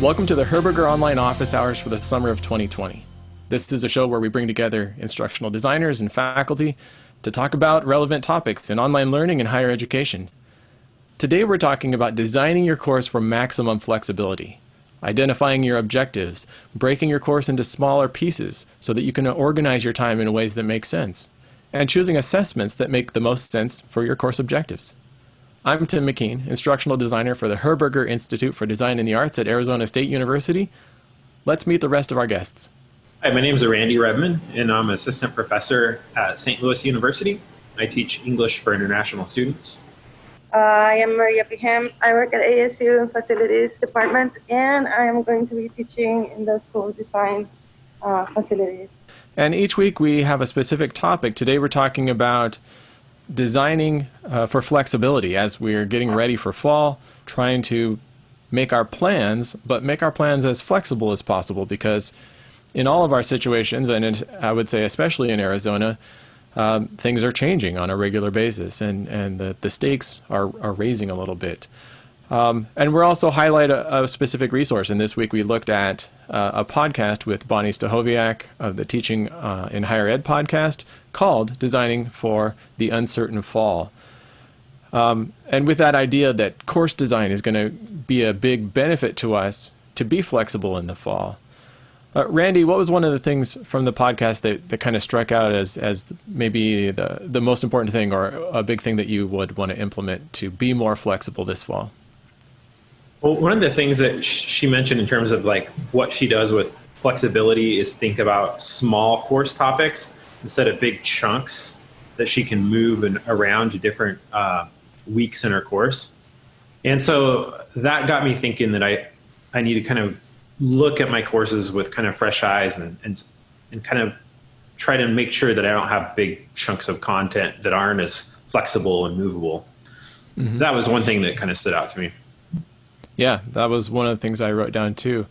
Welcome to the Herberger Online office hours for the summer of 2020. This is a show where we bring together instructional designers and faculty to talk about relevant topics in online learning and higher education. Today we're talking about designing your course for maximum flexibility, identifying your objectives, breaking your course into smaller pieces so that you can organize your time in ways that make sense, and choosing assessments that make the most sense for your course objectives. I'm Tim McKean, instructional designer for the Herberger Institute for Design and the Arts at Arizona State University. Let's meet the rest of our guests. Hi, my name is Randy Redman, and I'm an assistant professor at St. Louis University. I teach English for international students. I am Maria Pihem. I work at ASU Facilities Department, and I am going to be teaching in the School of Design facilities. And each week we have a specific topic. Today we're talking about designing for flexibility as we're getting ready for fall, trying to make our plans, but make our plans as flexible as possible, because in all of our situations, and I would say especially in Arizona, things are changing on a regular basis, and the stakes are raising a little bit. And we're also highlight a specific resource. And this week we looked at a podcast with Bonnie Stachowiak of the Teaching in Higher Ed podcast called Designing for the Uncertain Fall. And with that idea that course design is going to be a big benefit to us to be flexible in the fall. Randy, what was one of the things from the podcast that kind of struck out as maybe the most important thing or a big thing that you would want to implement to be more flexible this fall? Well, one of the things that she mentioned in terms of like what she does with flexibility is think about small course topics instead of big chunks that she can move around to different weeks in her course. And so that got me thinking that I need to kind of look at my courses with kind of fresh eyes and kind of try to make sure that I don't have big chunks of content that aren't as flexible and movable. Mm-hmm. That was one thing that kind of stood out to me. Yeah, that was one of the things I wrote down too.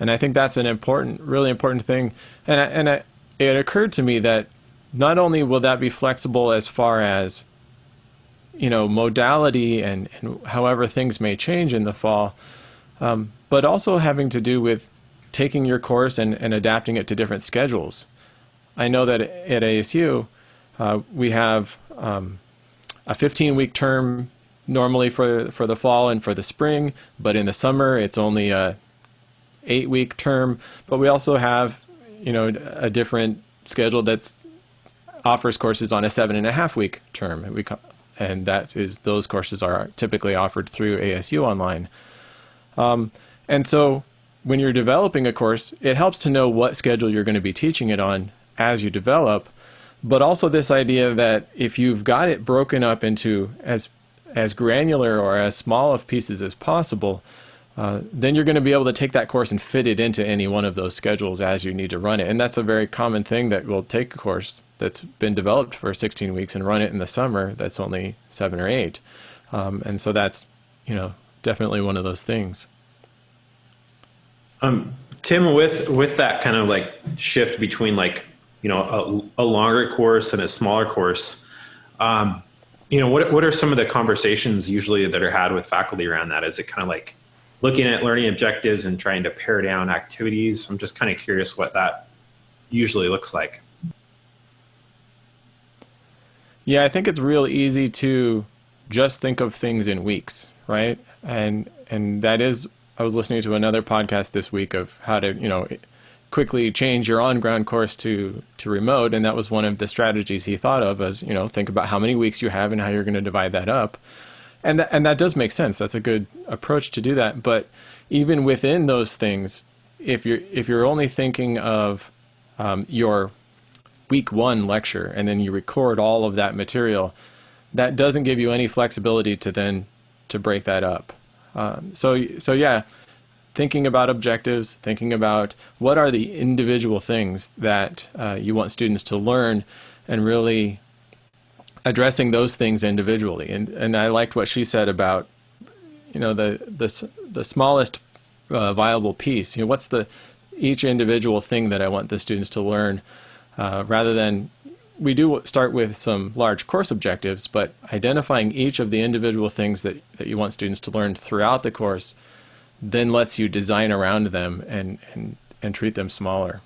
And I think that's an really important thing. And it occurred to me that not only will that be flexible as far as, modality and however things may change in the fall, but also having to do with taking your course and adapting it to different schedules. I know that at ASU, we have a 15-week term normally for the fall and for the spring, but in the summer it's only a 8-week term. But we also have, a different schedule that offers courses on a 7.5-week term, and those courses are typically offered through ASU Online. And so when you're developing a course, it helps to know what schedule you're going to be teaching it on as you develop, but also this idea that if you've got it broken up into as granular or as small of pieces as possible, then you're going to be able to take that course and fit it into any one of those schedules as you need to run it. And that's a very common thing, that we'll take a course that's been developed for 16 weeks and run it in the summer that's only 7 or 8. And so that's, definitely one of those things. Tim, with that kind of like shift between like, a longer course and a smaller course, what are some of the conversations usually that are had with faculty around that? Is it kind of like looking at learning objectives and trying to pare down activities? I'm just kind of curious what that usually looks like. Yeah, I think it's real easy to just think of things in weeks, right? And that is, I was listening to another podcast this week of how to, quickly change your on-ground course to remote, and that was one of the strategies he thought of as, think about how many weeks you have and how you're going to divide that up. And that does make sense. That's a good approach to do that. But even within those things, if you're only thinking of your week 1 lecture and then you record all of that material, that doesn't give you any flexibility to break that up. So yeah, thinking about objectives, thinking about what are the individual things that you want students to learn, and really addressing those things individually. And I liked what she said about, the smallest viable piece. What's each individual thing that I want the students to learn, rather than, we do start with some large course objectives, but identifying each of the individual things that you want students to learn throughout the course, then lets you design around them and treat them smaller.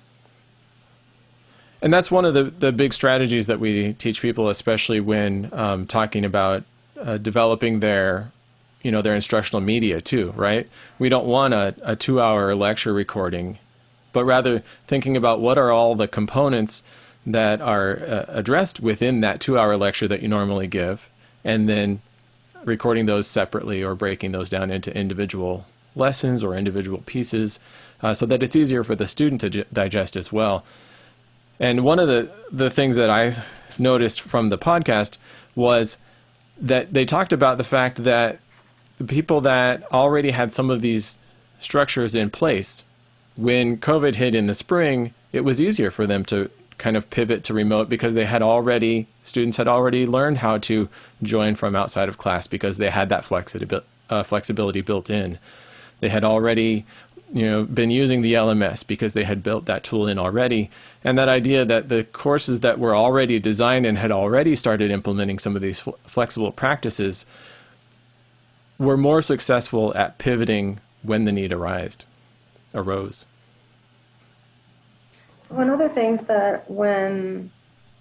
And that's one of the big strategies that we teach people, especially when talking about developing their instructional media too, right? We don't want a 2-hour lecture recording, but rather thinking about what are all the components that are addressed within that 2-hour lecture that you normally give, and then recording those separately or breaking those down into individual lessons or individual pieces so that it's easier for the student to digest as well. And one of the things that I noticed from the podcast was that they talked about the fact that the people that already had some of these structures in place, when COVID hit in the spring, it was easier for them to kind of pivot to remote because students had already learned how to join from outside of class because they had that flexibility built in. They had already been using the LMS because they had built that tool in already. And that idea that the courses that were already designed and had already started implementing some of these flexible practices were more successful at pivoting when the need arose. One of the things that when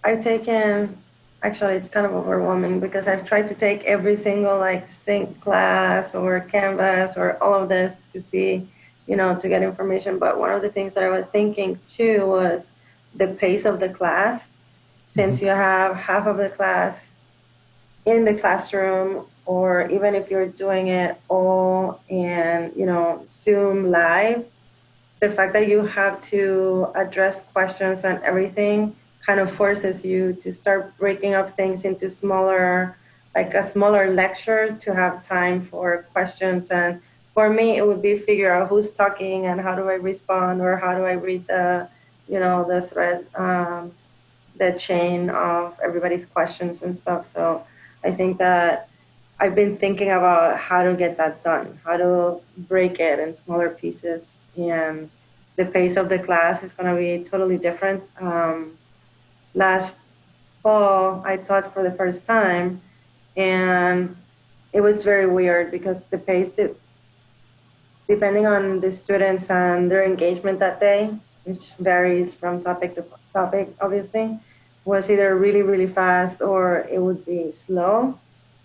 I've taken, actually it's kind of overwhelming because I've tried to take every single sync class or Canvas or all of this to see, to get information. But one of the things that I was thinking too was the pace of the class. Since you have half of the class in the classroom, or even if you're doing it all in, Zoom live, the fact that you have to address questions and everything kind of forces you to start breaking up things into smaller, a smaller lecture to have time for questions. And for me, it would be figure out who's talking and how do I respond, or how do I read the thread, the chain of everybody's questions and stuff. So I think that I've been thinking about how to get that done, how to break it in smaller pieces, and the pace of the class is going to be totally different. Last fall, I taught for the first time, and it was very weird because the pace, depending on the students and their engagement that day, which varies from topic to topic, obviously, was either really, really fast or it would be slow.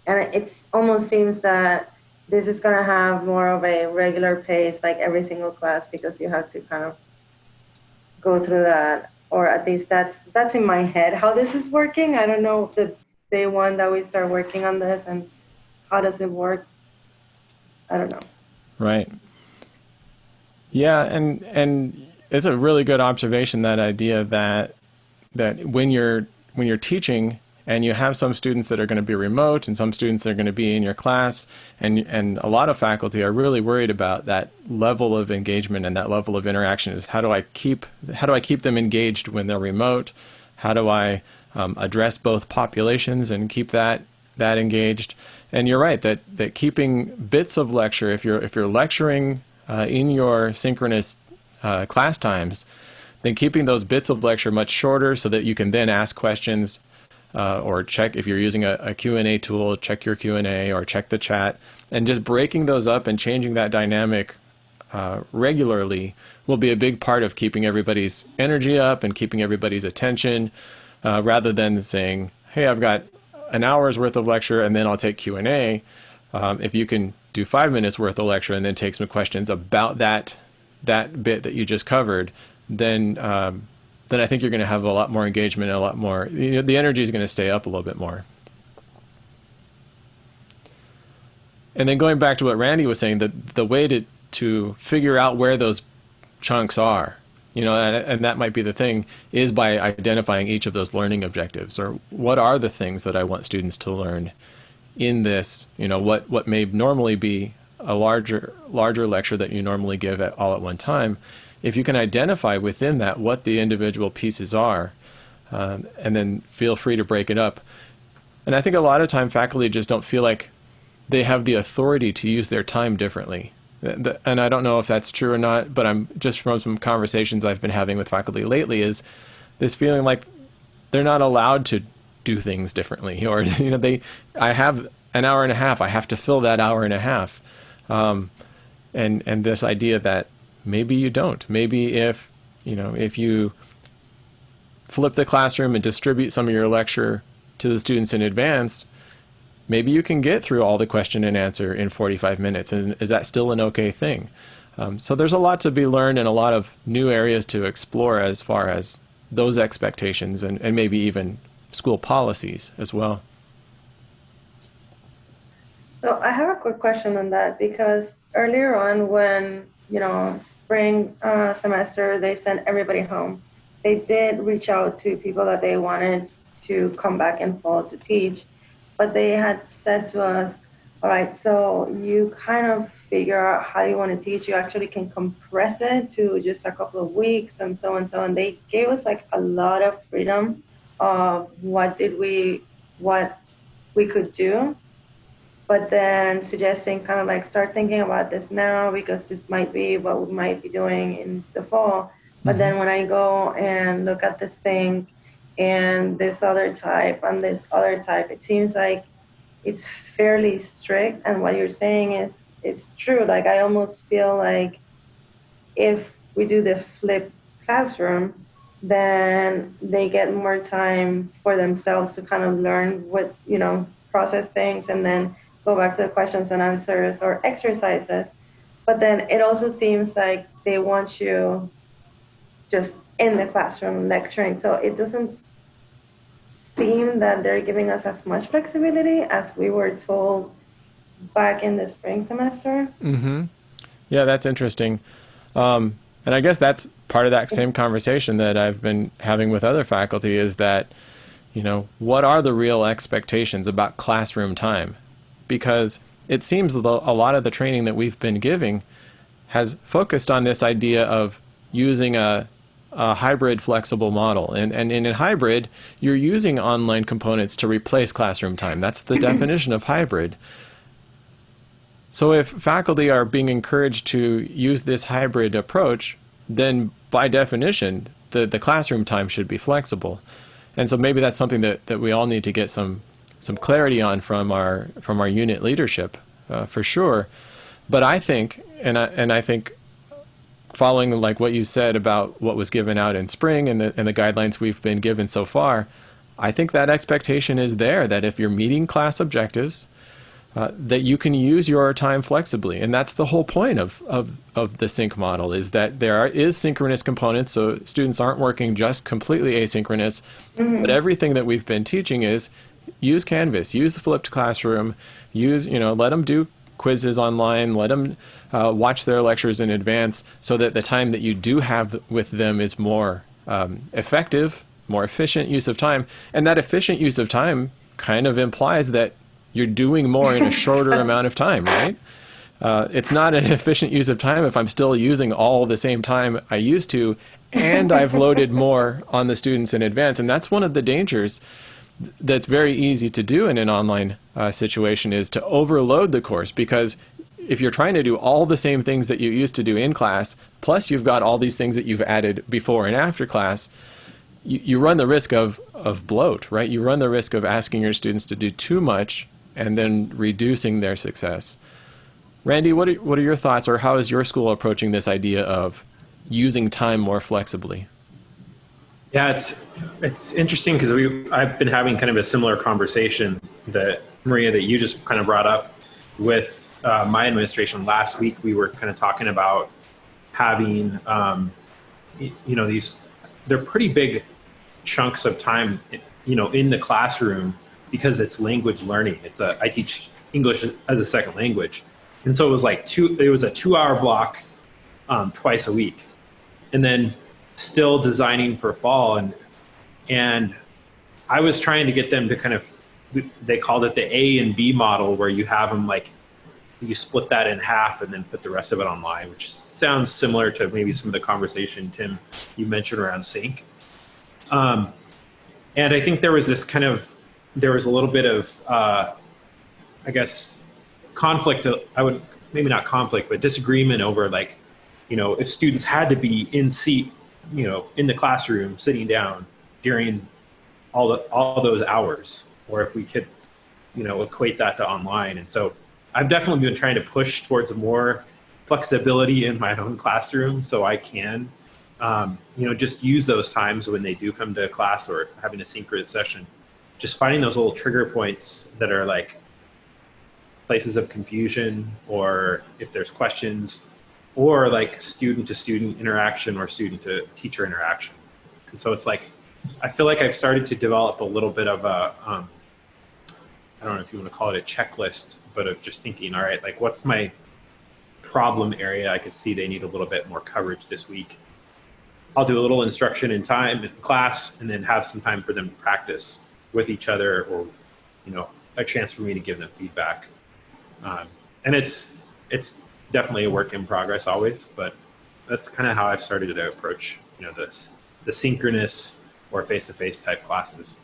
And it almost seems that this is going to have more of a regular pace, like every single class, because you have to kind of go through that, or at least that's in my head how this is working. I don't know the day one that we start working on this and how does it work. I don't know. Right. Yeah, and it's a really good observation, that idea that when you're teaching and you have some students that are going to be remote and some students that are going to be in your class, and a lot of faculty are really worried about that level of engagement and that level of interaction. Is how do I keep them engaged when they're remote? How do I address both populations and keep that engaged? And you're right that keeping bits of lecture, if you're lecturing in your synchronous class times, then keeping those bits of lecture much shorter so that you can then ask questions or check, if you're using a Q&A tool, check your Q&A or check the chat, and just breaking those up and changing that dynamic regularly will be a big part of keeping everybody's energy up and keeping everybody's attention, rather than saying, hey, I've got an hour's worth of lecture and then I'll take Q&A. If you can do 5 minutes worth of lecture and then take some questions about that bit that you just covered, then I think you're going to have a lot more engagement and a lot more, the energy is going to stay up a little bit more. And then going back to what Randy was saying, the way to figure out where those chunks are, and that might be the thing, is by identifying each of those learning objectives, or what are the things that I want students to learn in this, what may normally be a larger lecture that you normally give all at one time. If you can identify within that what the individual pieces are, and then feel free to break it up. And I think a lot of time faculty just don't feel like they have the authority to use their time differently. And I don't know if that's true or not, but I'm just, from some conversations I've been having with faculty lately, is this feeling like they're not allowed to do things differently, or I have an hour and a half, I have to fill that hour and a half. and this idea that maybe you don't. Maybe if you flip the classroom and distribute some of your lecture to the students in advance, maybe you can get through all the question and answer in 45 minutes. And is that still an okay thing? So there's a lot to be learned and a lot of new areas to explore as far as those expectations and maybe even school policies as well. So I have a quick question on that, because earlier on when, spring semester, they sent everybody home. They did reach out to people that they wanted to come back in fall to teach, but they had said to us, all right, so you kind of figure out how you want to teach. You actually can compress it to just a couple of weeks and so on. And they gave us like a lot of freedom of what we could do, but then suggesting kind of like start thinking about this now, because this might be what we might be doing in the fall. But then when I go and look at the sync and this other type and this other type, it seems like it's fairly strict. And what you're saying is it's true. Like I almost feel like if we do the flipped classroom, then they get more time for themselves to kind of learn what, process things and then go back to the questions and answers or exercises. But then it also seems like they want you just in the classroom lecturing. So it doesn't seem that they're giving us as much flexibility as we were told back in the spring semester. Yeah, that's interesting. And I guess that's part of that same conversation that I've been having with other faculty is that, what are the real expectations about classroom time? Because it seems a lot of the training that we've been giving has focused on this idea of using a hybrid flexible model. And in a hybrid, you're using online components to replace classroom time. That's the definition of hybrid. So if faculty are being encouraged to use this hybrid approach, then by definition, the classroom time should be flexible. And so maybe that's something that we all need to get some clarity on from our unit leadership, for sure. But I think, and I think, following like what you said about what was given out in spring and the guidelines we've been given so far, I think that expectation is there that if you're meeting class objectives, that you can use your time flexibly. And that's the whole point of the sync model, is that there is synchronous components, so students aren't working just completely asynchronous. But everything that we've been teaching is use Canvas, use the flipped classroom, let them do quizzes online, let them watch their lectures in advance, so that the time that you do have with them is more effective, more efficient use of time. And that efficient use of time kind of implies that you're doing more in a shorter amount of time, right? It's not an efficient use of time if I'm still using all the same time I used to, and I've loaded more on the students in advance. And that's one of the dangers that's very easy to do in an online situation, is to overload the course. Because if you're trying to do all the same things that you used to do in class, plus you've got all these things that you've added before and after class, you run the risk of bloat, right? You run the risk of asking your students to do too much and then reducing their success. Randy, what are your thoughts, or how is your school approaching this idea of using time more flexibly? Yeah, it's interesting because I've been having kind of a similar conversation that Maria, that you just kind of brought up with my administration. Last week we were kind of talking about having they're pretty big chunks of time in the classroom, because it's language learning. I teach English as a second language, and so it was like a 2-hour block twice a week, and then still designing for fall, and I was trying to get them to kind of, they called it the A and B model, where you have them like, you split that in half and then put the rest of it online, which sounds similar to maybe some of the conversation, Tim, you mentioned around sync. And I think there was a little bit of, I guess, conflict. Maybe not conflict, but disagreement over like, if students had to be in seat, in the classroom, sitting down during all those hours, or if we could, equate that to online. And so I've definitely been trying to push towards a more flexibility in my own classroom so I can, just use those times when they do come to class or having a synchronous session, just finding those little trigger points that are like places of confusion, or if there's questions, or like student to student interaction or student to teacher interaction. And so it's like, I feel like I've started to develop a little bit of a, I don't know if you want to call it a checklist, but of just thinking, all right, like what's my problem area I could see they need a little bit more coverage this week. I'll do a little instruction in time in class, and then have some time for them to practice with each other, or, a chance for me to give them feedback. And it's definitely a work in progress always, but that's kind of how I've started to approach, the synchronous or face-to-face type classes.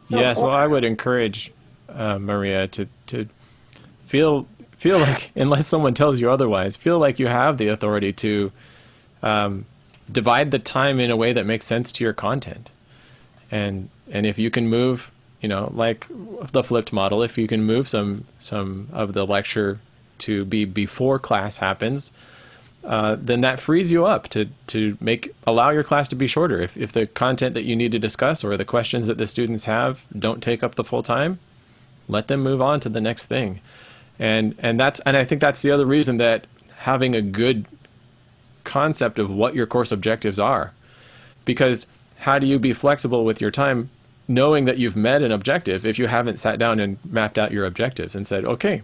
Yeah, so I would encourage Maria to feel like, unless someone tells you otherwise, feel like you have the authority to divide the time in a way that makes sense to your content. And if you can move, like the flipped model, if you can move some of the lecture to be before class happens, then that frees you up to allow your class to be shorter. If the content that you need to discuss or the questions that the students have don't take up the full time, let them move on to the next thing. And I think that's the other reason that having a good concept of what your course objectives are, because how do you be flexible with your time knowing that you've met an objective if you haven't sat down and mapped out your objectives and said, okay,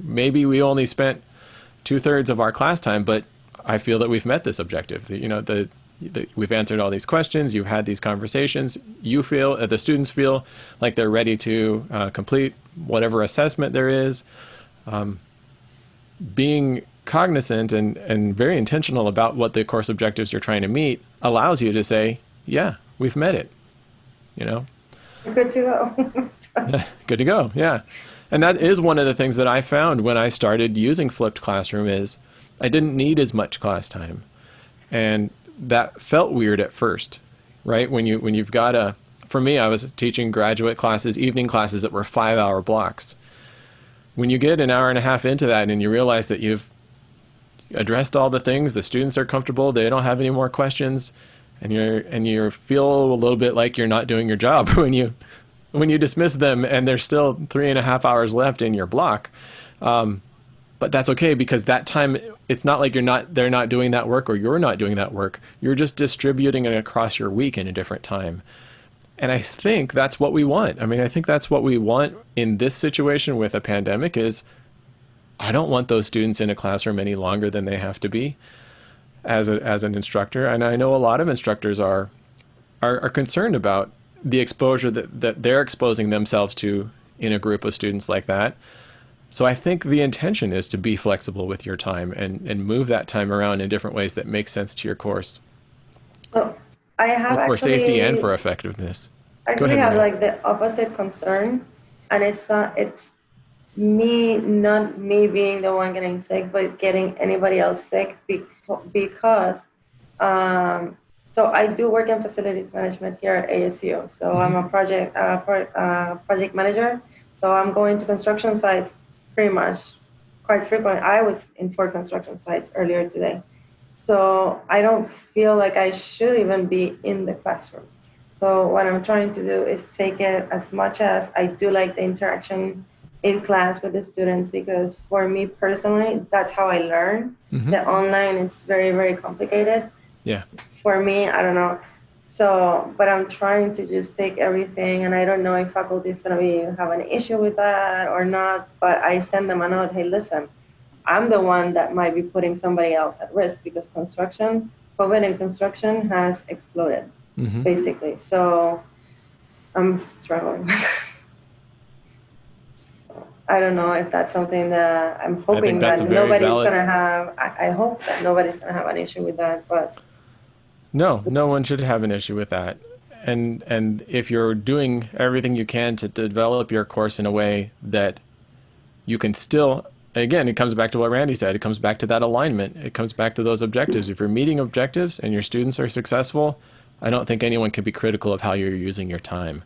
maybe we only spent 2/3 of our class time, but I feel that we've met this objective. We've answered all these questions, you've had these conversations, you feel, the students feel like they're ready to complete whatever assessment there is. Being cognizant and very intentional about what the course objectives you're trying to meet allows you to say, yeah, we've met it. Good to go. Good to go, yeah. And that is one of the things that I found when I started using Flipped Classroom is I didn't need as much class time. And that felt weird at first, right? When you've got for me, I was teaching graduate classes, evening classes that were 5-hour blocks. When you get an hour and a half into that and you realize that you've addressed all the things, the students are comfortable, they don't have any more questions, and you feel a little bit like you're not doing your job when you dismiss them and there's still 3.5 hours left in your block. But that's okay, because that time, it's not like they're not doing that work or you're not doing that work. You're just distributing it across your week in a different time. And I think that's what we want. I think that's what we want in this situation with a pandemic is I don't want those students in a classroom any longer than they have to be as an instructor. And I know a lot of instructors are concerned about the exposure that they're exposing themselves to in a group of students like that. So I think the intention is to be flexible with your time and move that time around in different ways that make sense to your course. So I have for actually, safety and for effectiveness. I Go actually ahead, have Maria. like the opposite concern, and it's not me being the one getting sick, but getting anybody else sick because so I do work in facilities management here at ASU. So I'm a project manager. So I'm going to construction sites pretty much quite frequently. I was in 4 construction sites earlier today. So I don't feel like I should even be in the classroom. So what I'm trying to do is take it as much as I do like the interaction in class with the students, because for me personally, that's how I learn. The online, it's very, very complicated. Yeah. For me, I don't know. So, but I'm trying to just take everything, and I don't know if faculty is going to have an issue with that or not, but I send them a note, hey, listen, I'm the one that might be putting somebody else at risk, because COVID in construction has exploded, basically. So I'm struggling. So, I don't know if that's something that I'm hoping that nobody's going to have. I hope that nobody's going to have an issue with that, but. No one should have an issue with that. And if you're doing everything you can to develop your course in a way that you can still, again, it comes back to what Randy said, it comes back to that alignment, it comes back to those objectives. If you're meeting objectives and your students are successful, I don't think anyone can be critical of how you're using your time.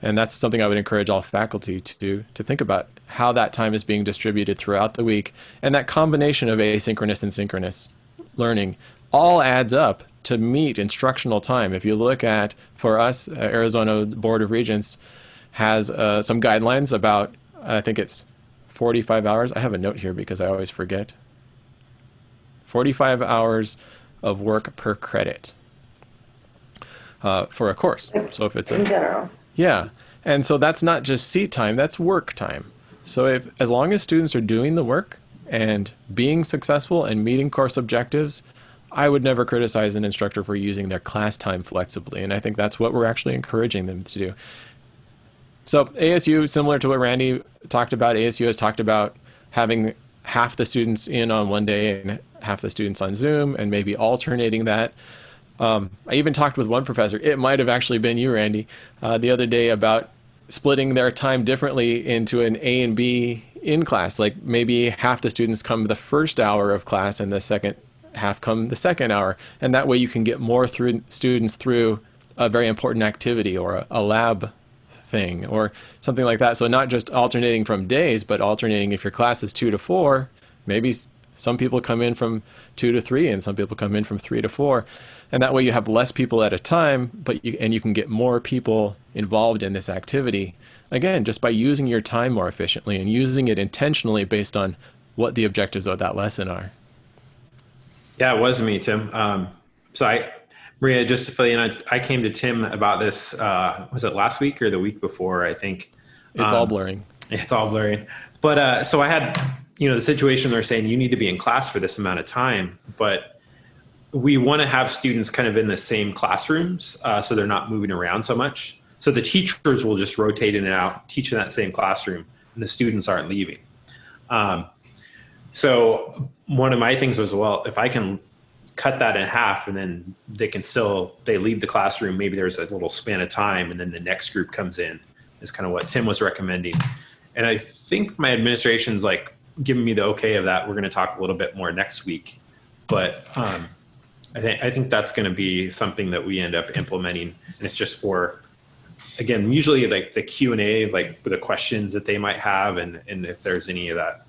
And that's something I would encourage all faculty to think about, how that time is being distributed throughout the week. And that combination of asynchronous and synchronous learning all adds up to meet instructional time. If you look at, for us, Arizona Board of Regents has some guidelines about, I think it's 45 hours. I have a note here because I always forget. 45 hours of work per credit for a course. So if it's in general. yeah. And so that's not just seat time, that's work time. So as long as students are doing the work and being successful and meeting course objectives, I would never criticize an instructor for using their class time flexibly. And I think that's what we're actually encouraging them to do. So ASU, similar to what Randy talked about, ASU has talked about having half the students in on one day and half the students on Zoom, and maybe alternating that. I even talked with one professor, it might have actually been you, Randy, the other day about splitting their time differently into an A and B in class. Like maybe half the students come the first hour of class and the second half come the second hour. And that way you can get more students through a very important activity or a lab thing or something like that. So not just alternating from days, but alternating if your class is 2 to 4, maybe some people come in from 2 to 3 and some people come in from 3 to 4. And that way you have less people at a time, but you can get more people involved in this activity. Again, just by using your time more efficiently and using it intentionally based on what the objectives of that lesson are. Yeah, it was me, Tim. Maria, just to fill you in, I came to Tim about this, was it last week or the week before, I think? It's all blurring. It's all blurring. But so I had, the situation they're saying you need to be in class for this amount of time, but we want to have students kind of in the same classrooms so they're not moving around so much. So the teachers will just rotate in and out, teach in that same classroom, and the students aren't leaving. So one of my things was, well, if I can cut that in half and then they leave the classroom, maybe there's a little span of time and then the next group comes in, is kind of what Tim was recommending. And I think my administration's like giving me the okay of that. We're going to talk a little bit more next week, but I think that's going to be something that we end up implementing. And it's just for, again, usually like the Q&A, like the questions that they might have, and if there's any of that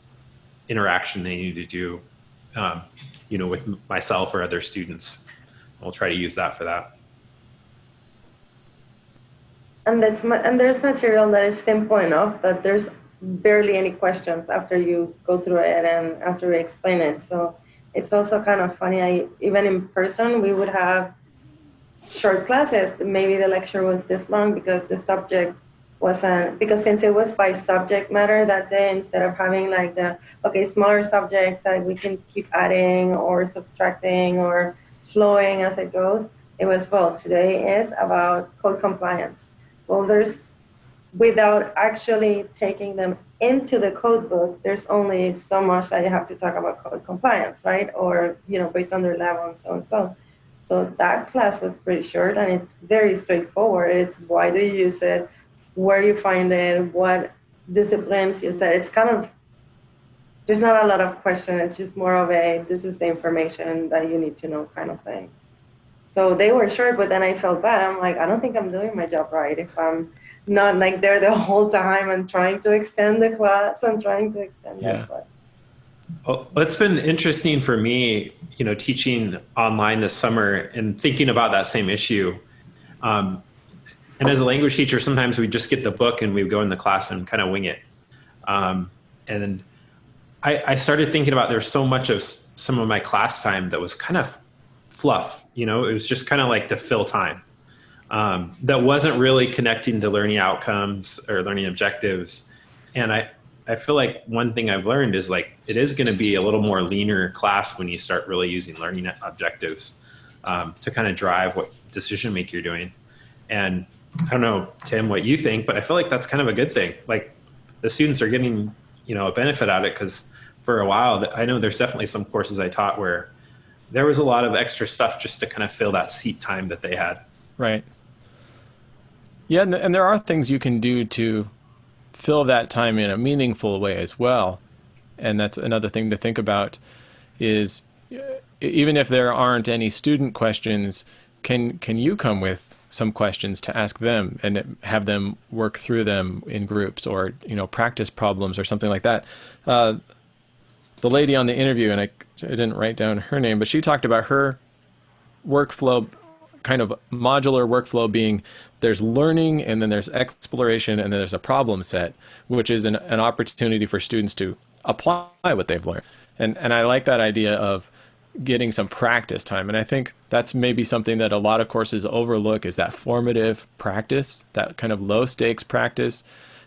interaction they need to do, with myself or other students. We'll try to use that for that. And there's material that is simple enough that there's barely any questions after you go through it and after we explain it. So it's also kind of funny. Even in person, we would have short classes. Maybe the lecture was this long because the subject wasn't, because since it was by subject matter that day, instead of having like smaller subjects that we can keep adding or subtracting or flowing as it goes, it was, today is about code compliance. Well, without actually taking them into the code book, there's only so much that you have to talk about code compliance, right? Or, based on their level and so and so. So that class was pretty short and it's very straightforward. It's why do you use it, where you find it, what disciplines you said. It's kind of, there's not a lot of questions. It's just more of this is the information that you need to know kind of thing. So they were short, but then I felt bad. I'm like, I don't think I'm doing my job right if I'm not like there the whole time and trying to extend the class and trying to extend that class. Well, it's been interesting for me, teaching online this summer and thinking about that same issue. And as a language teacher, sometimes we just get the book and we go in the class and kind of wing it. And I started thinking about there's so much of some of my class time that was kind of fluff. It was just kind of like to fill time. That wasn't really connecting to learning outcomes or learning objectives. And I feel like one thing I've learned is like, it is going to be a little more leaner class when you start really using learning objectives to kind of drive what decision making you're doing. And I don't know, Tim, what you think, but I feel like that's kind of a good thing. Like the students are getting, a benefit out of it, because for a while, I know there's definitely some courses I taught where there was a lot of extra stuff just to kind of fill that seat time that they had. Right. Yeah, and there are things you can do to fill that time in a meaningful way as well. And that's another thing to think about is even if there aren't any student questions, can you come with some questions to ask them and have them work through them in groups, or practice problems or something like that. The lady on the interview, and I didn't write down her name, but she talked about her workflow, kind of modular workflow, being there's learning, and then there's exploration, and then there's a problem set, which is an opportunity for students to apply what they've learned. And I like that idea of getting some practice time. And I think that's maybe something that a lot of courses overlook, is that formative practice, that kind of low stakes practice,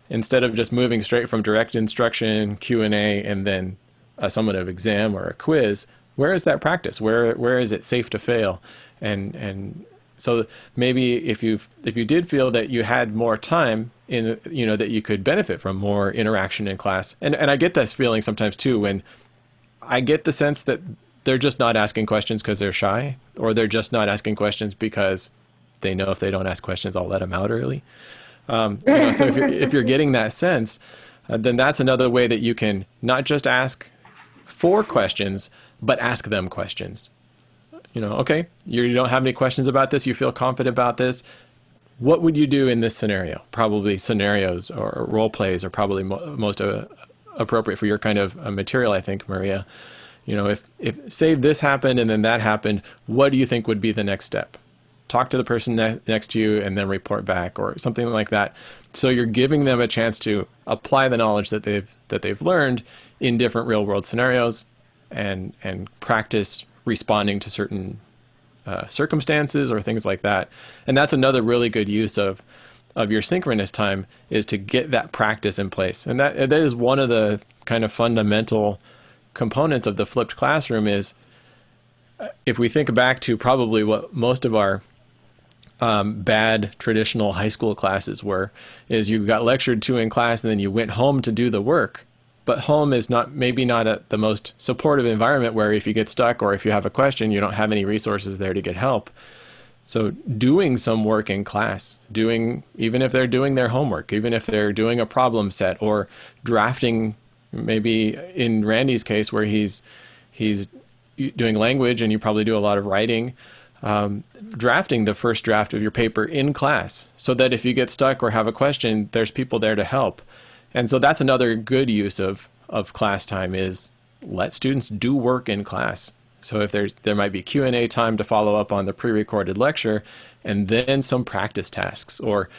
instead of just moving straight from direct instruction, Q&A, and then a summative exam or a quiz. Where is that practice? Where is it safe to fail? And so maybe if you did feel that you had more time in, that you could benefit from more interaction in class. And I get this feeling sometimes too, when I get the sense that they're just not asking questions because they're shy, or they're just not asking questions because they know if they don't ask questions, I'll let them out early. So if you're getting that sense, then that's another way that you can not just ask for questions, but ask them questions. Okay, you don't have any questions about this, you feel confident about this. What would you do in this scenario? Probably scenarios or role plays are probably most appropriate for your kind of material, I think, Maria. If say this happened and then that happened, what do you think would be the next step? Talk to the person next to you and then report back, or something like that. So you're giving them a chance to apply the knowledge that they've learned in different real world scenarios, and practice responding to certain circumstances or things like that. And that's another really good use of your synchronous time, is to get that practice in place. And that is one of the kind of fundamental components of the flipped classroom. Is if we think back to probably what most of our bad traditional high school classes were, is you got lectured to in class and then you went home to do the work. But home is maybe not the most supportive environment, where if you get stuck or if you have a question, you don't have any resources there to get help. So doing some work in class, even if they're doing their homework, even if they're doing a problem set or drafting, maybe in Randy's case where he's doing language and you probably do a lot of writing, drafting the first draft of your paper in class, so that if you get stuck or have a question, there's people there to help. And so that's another good use of class time, is let students do work in class. So if there might be Q&A time to follow up on the pre-recorded lecture, and then some practice tasks, or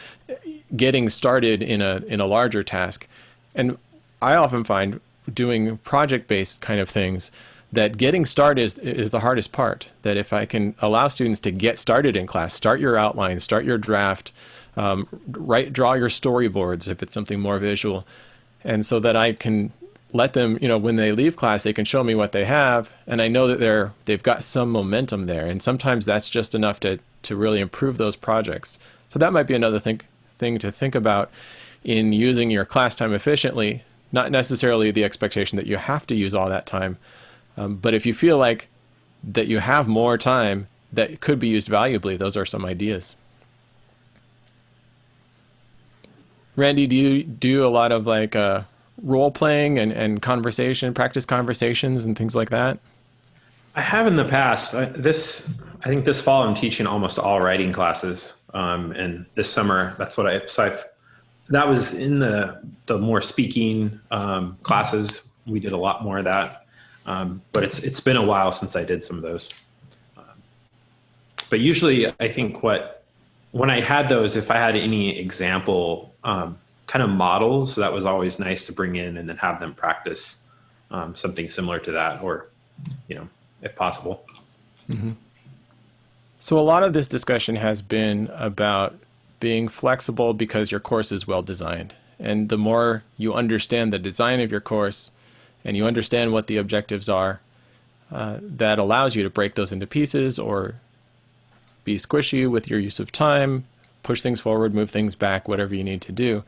getting started in a larger task. And I often find doing project-based kind of things that getting started is the hardest part. That if I can allow students to get started in class, start your outline, start your draft, draw your storyboards if it's something more visual, and so that I can let them, when they leave class, they can show me what they have, and I know that they've got some momentum there, and sometimes that's just enough to really improve those projects. So that might be another thing to think about in using your class time efficiently. Not necessarily the expectation that you have to use all that time, but if you feel like that you have more time that could be used valuably, those are some ideas. Randy, do you do a lot of role playing and conversation, practice conversations and things like that? I have in the past. I think this fall I'm teaching almost all writing classes, and this summer that was in the more speaking classes. We did a lot more of that, but it's been a while since I did some of those. But usually, I think when I had those, if I had any example kind of models, that was always nice to bring in and then have them practice something similar to that, or if possible. Mm-hmm. So a lot of this discussion has been about being flexible because your course is well designed. And the more you understand the design of your course and you understand what the objectives are, that allows you to break those into pieces or be squishy with your use of time, push things forward, move things back, whatever you need to do.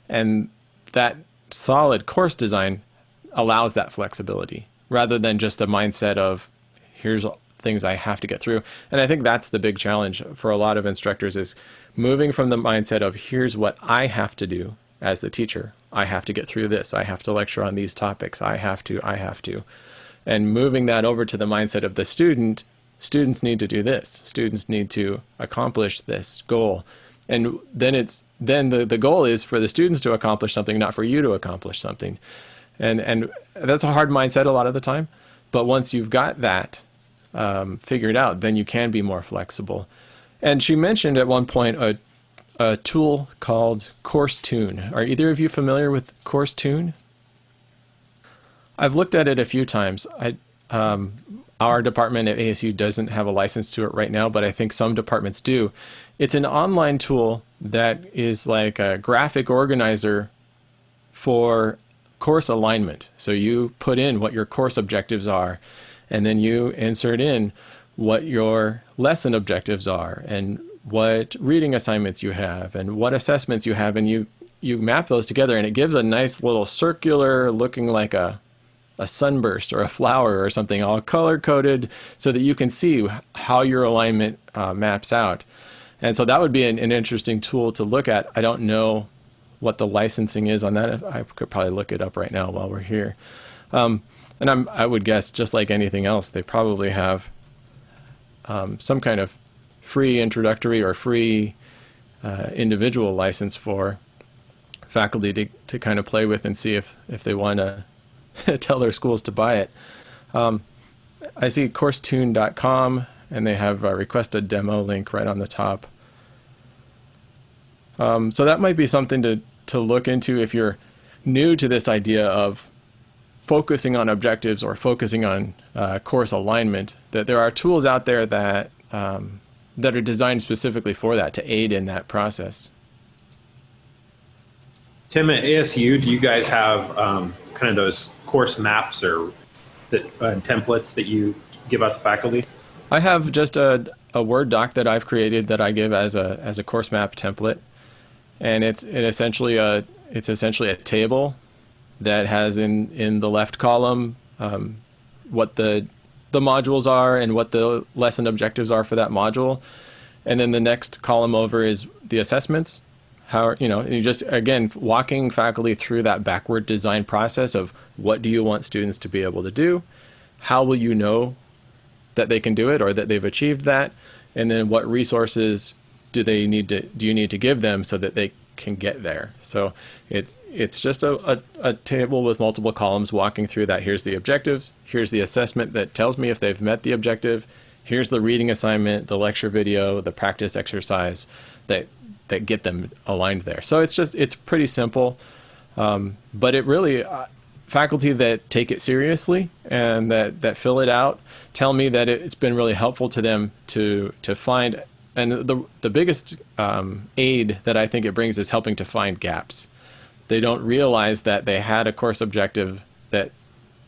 And that solid course design allows that flexibility rather than just a mindset of here's things I have to get through. And I think that's the big challenge for a lot of instructors, is moving from the mindset of here's what I have to do as the teacher. I have to get through this. I have to lecture on these topics. I have to. And moving that over to the mindset of the student, students need to do this. Students need to accomplish this goal. And then the goal is for the students to accomplish something, not for you to accomplish something. And that's a hard mindset a lot of the time. But once you've got that figured out, then you can be more flexible. And she mentioned at one point a tool called Course Tune. Are either of you familiar with Course Tune? I've looked at it a few times. Our department at ASU doesn't have a license to it right now, but I think some departments do. It's an online tool that is like a graphic organizer for course alignment. So you put in what your course objectives are, and then you insert in what your lesson objectives are, and what reading assignments you have, and what assessments you have, and you map those together, and it gives a nice little circular looking like a sunburst or a flower or something, all color coded, so that you can see how your alignment maps out. And so that would be an interesting tool to look at. I don't know what the licensing is on that. I could probably look it up right now while we're here. And I would guess, just like anything else, they probably have some kind of free introductory or free individual license for faculty to kind of play with and see if they want to tell their schools to buy it. I see coursetune.com, and they have a request a demo link right on the top. So that might be something to look into if you're new to this idea of focusing on objectives or focusing on course alignment, that there are tools out there that are designed specifically for that, to aid in that process. Tim, at ASU, do you guys have kind of those course maps or templates that you give out to faculty? I have just a Word doc that I've created that I give as a course map template, and it's essentially a table that has in the left column what the modules are and what the lesson objectives are for that module, and then the next column over is the assessments. How, you just, again, walking faculty through that backward design process of what do you want students to be able to do, how will you know that they can do it or that they've achieved that, and then what resources do you need to give them so that they can get there. So it's just a table with multiple columns walking through that. Here's the objectives, here's the assessment that tells me if they've met the objective, here's the reading assignment, the lecture video, the practice exercise that get them aligned there. So it's pretty simple, but it really, faculty that take it seriously and that fill it out tell me that it's been really helpful to them to find, and the biggest aid that I think it brings is helping to find gaps. They don't realize that they had a course objective that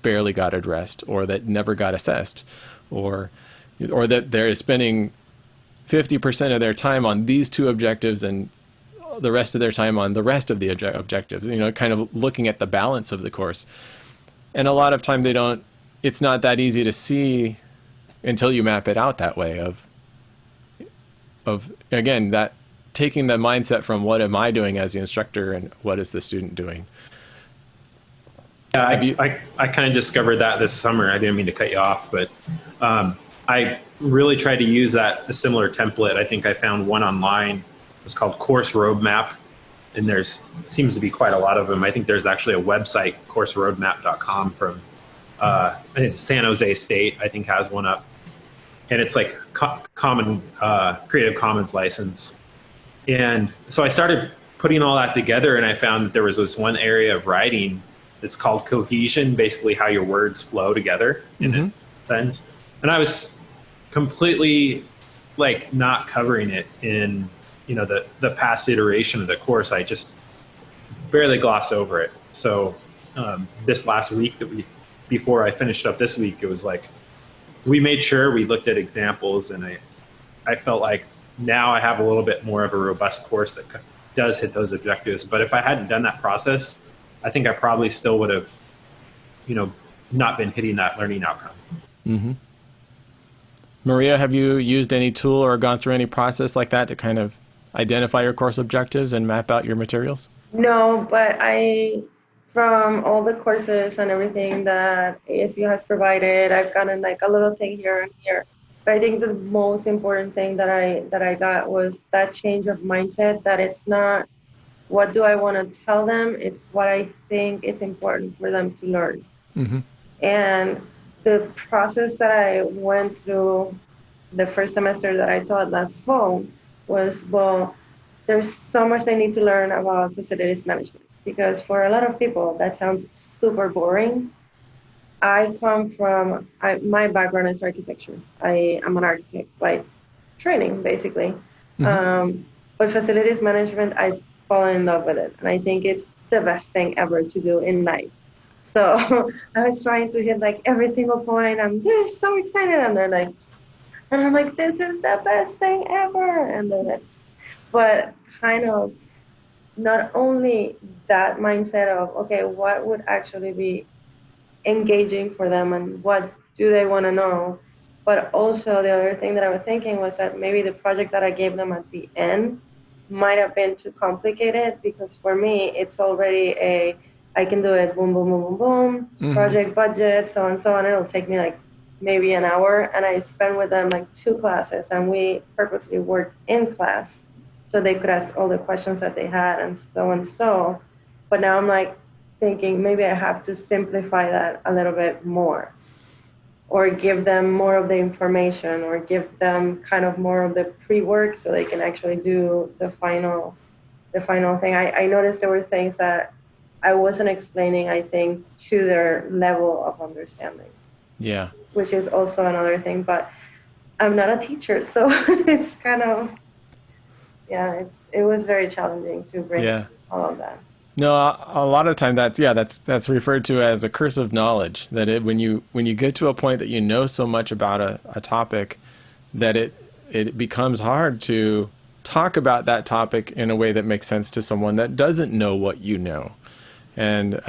barely got addressed, or that never got assessed, or that they're spending 50% of their time on these two objectives and the rest of their time on the rest of the objectives, kind of looking at the balance of the course. And a lot of time it's not that easy to see until you map it out that way of again, that taking the mindset from what am I doing as the instructor and what is the student doing. Yeah, I kind of discovered that this summer. I didn't mean to cut you off, but I really tried to use a similar template. I think I found one online. It's called Course Roadmap, and seems to be quite a lot of them. I think there's actually a website, courseroadmap.com, from I think it's San Jose State, I think, has one up, and it's like common Creative Commons license. And so I started putting all that together, and I found that there was this one area of writing that's called cohesion, basically how your words flow together in a sense. And I was completely not covering it in the past iteration of the course. I just barely glossed over it. So this last week before I finished up this week, it was we made sure we looked at examples, and I felt like now I have a little bit more of a robust course that does hit those objectives. But if I hadn't done that process, I think I probably still would have not been hitting that learning outcome. Mm-hmm. Maria, have you used any tool or gone through any process like that to kind of identify your course objectives and map out your materials? No, but from all the courses and everything that ASU has provided, I've gotten a little thing here and here. But I think the most important thing that I got was that change of mindset, that it's not what do I want to tell them, it's what I think it's important for them to learn. Hmm. And the process that I went through the first semester that I taught last fall was, well, there's so much they need to learn about facilities management, because for a lot of people that sounds super boring. I come from, my background is architecture. I am an architect by training, basically. Hmm. But facilities management, I've fallen in love with it. And I think it's the best thing ever to do in life. So I was trying to hit like every single point. I'm this so excited. And they're like, and I'm like, this is the best thing ever. And they're like, but kind of not only that mindset of, okay, what would actually be engaging for them and what do they want to know. But also the other thing that I was thinking was that maybe the project that I gave them at the end might have been too complicated, because for me it's already a, I can do it boom boom boom boom boom, Hmm. project budget so on, it'll take me like maybe an hour, and I spent with them like two classes, and we purposely worked in class so they could ask all the questions that they had and so and so. But now I'm like thinking maybe I have to simplify that a little bit more, or give them more of the information, or give them kind of more of the pre-work so they can actually do the final thing. I noticed there were things that I wasn't explaining, I think, to their level of understanding, Yeah. which is also another thing. But I'm not a teacher, so it's kind of, yeah, it was very challenging to bring Yeah. all of that. No, a lot of the time that's referred to as a curse of knowledge. That when you get to a point that you know so much about a topic, that it becomes hard to talk about that topic in a way that makes sense to someone that doesn't know what you know. And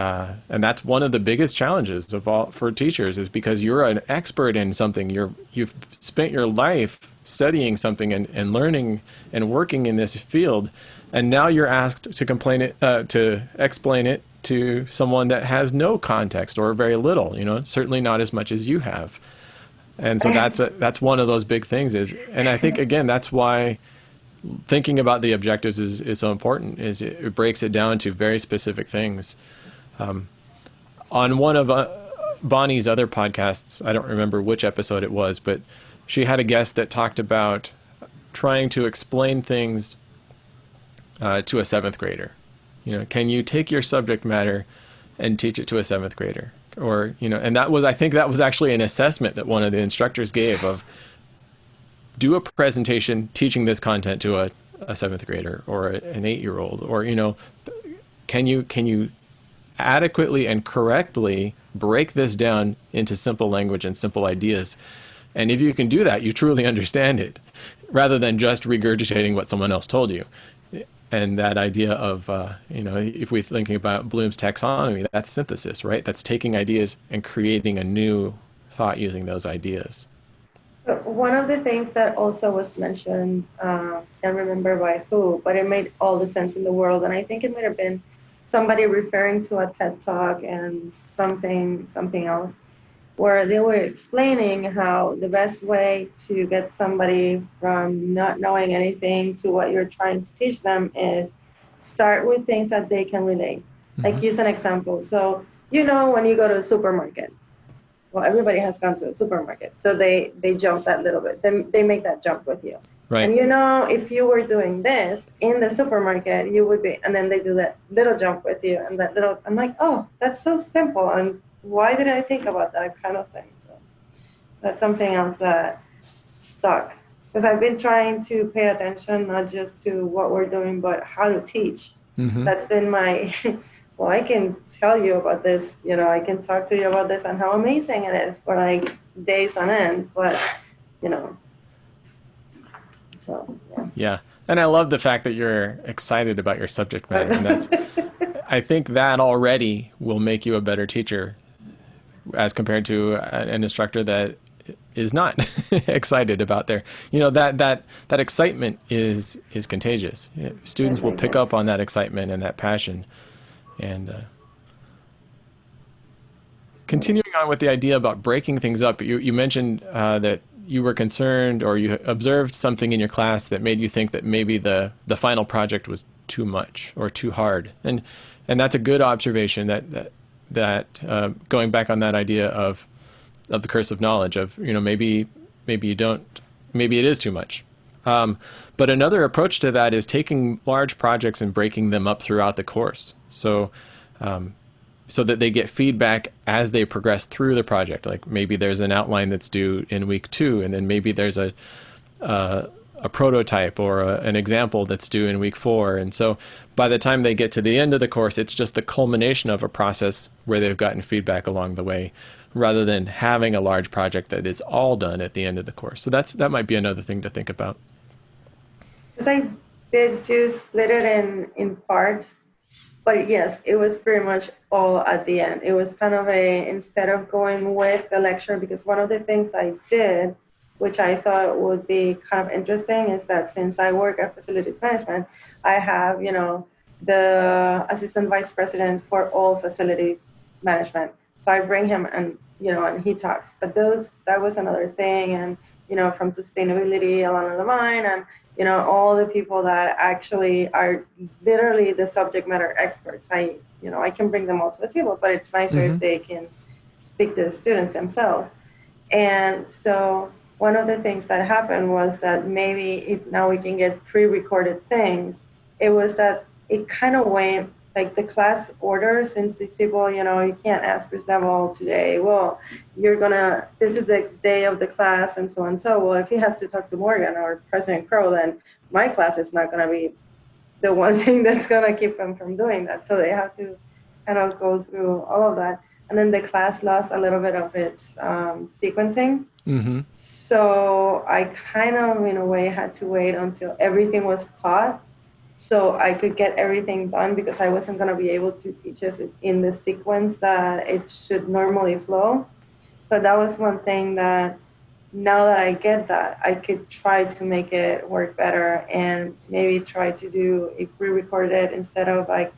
that's one of the biggest challenges of all for teachers, is because you're an expert in something. You've spent your life studying something and learning and working in this field, and now you're asked to to explain it to someone that has no context or very little. Certainly not as much as you have. And so that's one of those big things and I think again that's why thinking about the objectives is so important. Is it breaks it down to very specific things. On one of Bonnie's other podcasts, I don't remember which episode it was, but she had a guest that talked about trying to explain things to a seventh grader. Can you take your subject matter and teach it to a seventh grader? Or, and I think that was actually an assessment that one of the instructors gave of, do a presentation teaching this content to a seventh grader or an 8-year-old, or can you adequately and correctly break this down into simple language and simple ideas? And if you can do that, you truly understand it, rather than just regurgitating what someone else told you. And that idea of if we're thinking about Bloom's taxonomy, that's synthesis, right? That's taking ideas and creating a new thought using those ideas. One of the things that also was mentioned, can't remember by who, but it made all the sense in the world, and I think it might have been somebody referring to a TED Talk and something else, where they were explaining how the best way to get somebody from not knowing anything to what you're trying to teach them is start with things that they can relate. Mm-hmm. Like, use an example. So, when you go to a supermarket, well, everybody has gone to a supermarket, so they jump that little bit. They make that jump with you. Right. And if you were doing this in the supermarket, you would be, and then they do that little jump with you, and that little, I'm like, oh, that's so simple, and why didn't I think about that kind of thing? So that's something else that stuck, because I've been trying to pay attention not just to what we're doing, but how to teach. Mm-hmm. That's been my, well, I can tell you about this, I can talk to you about this and how amazing it is for like days on end, but, so, yeah. Yeah. And I love the fact that you're excited about your subject matter. And I think that already will make you a better teacher as compared to an instructor that is not excited about that excitement is contagious. Students will pick up on that excitement and that passion. And continuing on with the idea about breaking things up, you mentioned that you were concerned or you observed something in your class that made you think that maybe the final project was too much or too hard. And that's a good observation that going back on that idea of the curse of knowledge of, maybe you don't, maybe it is too much. But another approach to that is taking large projects and breaking them up throughout the course. So that they get feedback as they progress through the project. Like maybe there's an outline that's due in week 2, and then maybe there's a prototype or an example that's due in week 4. And so by the time they get to the end of the course, it's just the culmination of a process where they've gotten feedback along the way, rather than having a large project that is all done at the end of the course. So that might be another thing to think about. Because I did do split it in parts, but yes, it was pretty much all at the end. It was kind of instead of going with the lecture, because one of the things I did, which I thought would be kind of interesting, is that since I work at facilities management, I have, the assistant vice president for all facilities management. So I bring him and he talks. But that was another thing, and from sustainability along the line, and all the people that actually are literally the subject matter experts. I can bring them all to the table, but it's nicer if they can speak to the students themselves. And so one of the things that happened was that maybe if now we can get pre-recorded things, it was that it kind of went like the class order, since these people, you can't ask first level today. Well, this is the day of the class and so and so. Well, if he has to talk to Morgan or President Crow, then my class is not going to be the one thing that's going to keep them from doing that. So they have to kind of go through all of that. And then the class lost a little bit of its sequencing. Mm-hmm. So I kind of, in a way, had to wait until everything was taught, so I could get everything done, because I wasn't going to be able to teach us in the sequence that it should normally flow. So that was one thing that now that I get that, I could try to make it work better, and maybe try to do a pre-recorded instead of like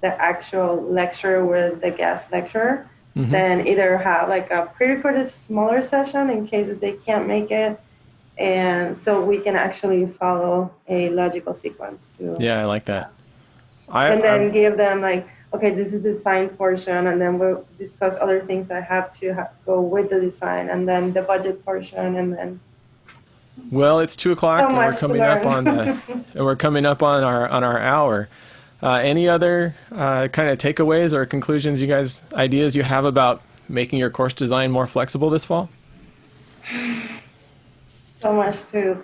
the actual lecture with the guest lecturer. Mm-hmm. Then either have like a pre-recorded smaller session in case that they can't make it, and so we can actually follow a logical sequence to. Yeah, I like that. And then give them like, okay, this is the design portion, and then we'll discuss other things that have to go with the design, and then the budget portion, and then. Well, it's 2:00, So and we're coming up on our hour. Any other kind of takeaways or conclusions, ideas you have about making your course design more flexible this fall? So much to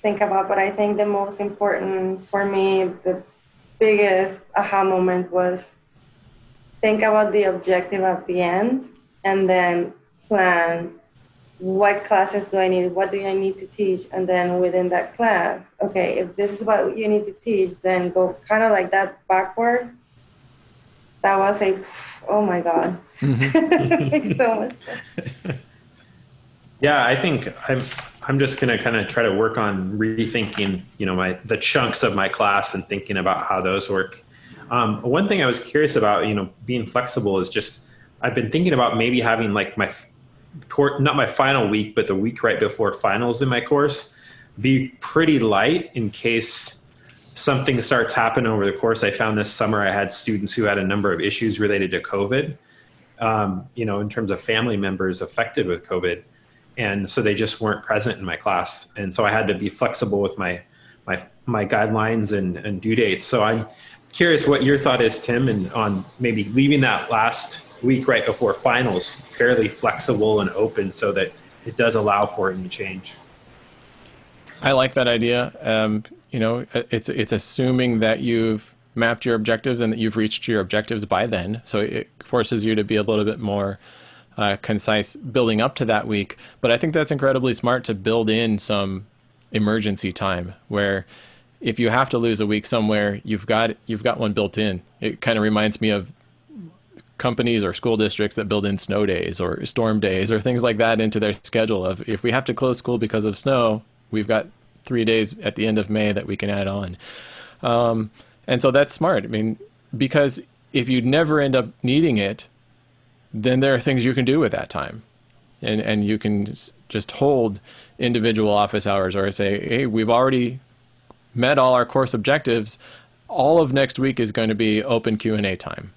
think about, but I think the most important for me, the biggest aha moment was think about the objective at the end, and then plan what classes do I need, what do I need to teach, and then within that class, okay, if this is what you need to teach, then go kind of like that backward. That was oh my God. Mm-hmm. Makes so much sense. Yeah, I think I'm just going to kind of try to work on rethinking, the chunks of my class and thinking about how those work. One thing I was curious about, being flexible is just, I've been thinking about maybe having like not my final week, but the week right before finals in my course be pretty light in case something starts happening over the course. I found this summer I had students who had a number of issues related to COVID, in terms of family members affected with COVID. And so they just weren't present in my class. And so I had to be flexible with my guidelines and due dates. So I'm curious what your thought is, Tim, and on maybe leaving that last week right before finals fairly flexible and open so that it does allow for any change. I like that idea. It's assuming that you've mapped your objectives and that you've reached your objectives by then. So it forces you to be a little bit more concise building up to that week. But I think that's incredibly smart to build in some emergency time where if you have to lose a week somewhere, you've got one built in. It kind of reminds me of companies or school districts that build in snow days or storm days or things like that into their schedule of if we have to close school because of snow, we've got 3 days at the end of May that we can add on. And so that's smart. I mean, because if you never end up needing it, then there are things you can do with that time. And you can just hold individual office hours or say, hey, we've already met all our course objectives. All of next week is going to be open Q&A time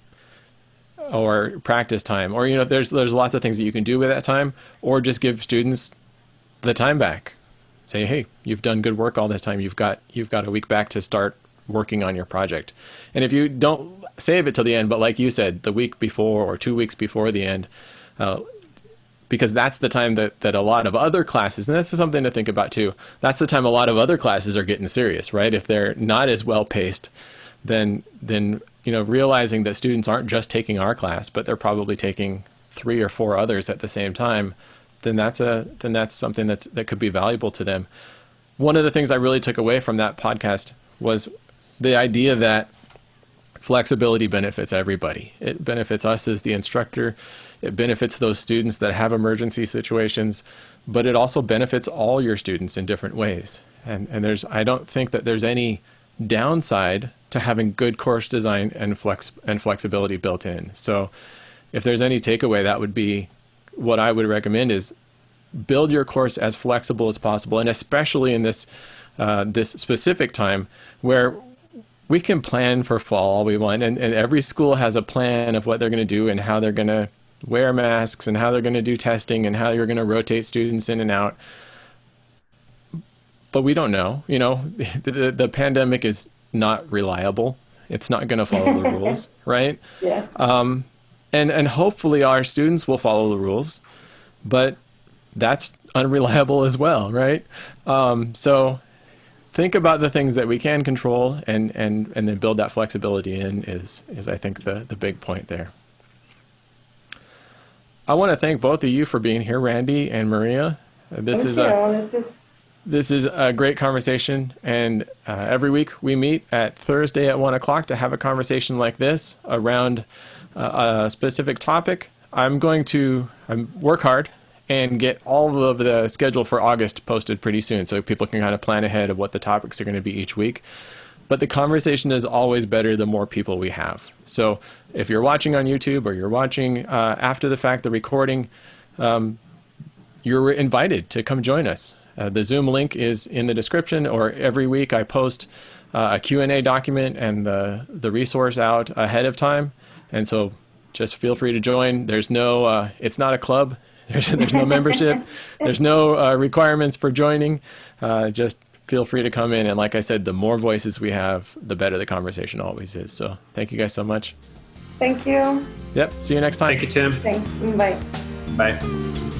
or practice time, or, there's lots of things that you can do with that time, or just give students the time back. Say, hey, you've done good work all this time. You've got a week back to start working on your project. And if you don't save it till the end, but like you said, the week before or 2 weeks before the end, because that's the time that a lot of other classes, and that's something to think about too, that's the time a lot of other classes are getting serious, right? If they're not as well paced, then realizing that students aren't just taking our class, but they're probably taking 3 or 4 others at the same time, then that's something that could be valuable to them. One of the things I really took away from that podcast was the idea that flexibility benefits everybody. It benefits us as the instructor. It benefits those students that have emergency situations, but it also benefits all your students in different ways. And I don't think that there's any downside to having good course design and flexibility built in. So if there's any takeaway, that would be what I would recommend is build your course as flexible as possible, and especially in this specific time where we can plan for fall all we want, and every school has a plan of what they're going to do and how they're going to wear masks and how they're going to do testing and how you're going to rotate students in and out. But we don't know. The pandemic is not reliable. It's not going to follow the rules, right? Yeah. And hopefully our students will follow the rules, but that's unreliable as well, right? So think about the things that we can control and then build that flexibility in is I think the big point there. I want to thank both of you for being here, Randy and Maria. This is a great conversation, and every week we meet at Thursday at 1 o'clock to have a conversation like this around a specific topic. I'm going to work hard and get all of the schedule for August posted pretty soon so people can kind of plan ahead of what the topics are going to be each week. But the conversation is always better the more people we have. So if you're watching on YouTube or you're watching after the fact, the recording, you're invited to come join us. The Zoom link is in the description, or every week I post a Q&A document and the resource out ahead of time. And so just feel free to join. There's no, it's not a club. There's no membership. There's no requirements for joining. Just feel free to come in. And like I said, the more voices we have, the better the conversation always is. So thank you guys so much. Thank you. Yep. See you next time. Thank you, Tim. Thanks. Bye. Bye.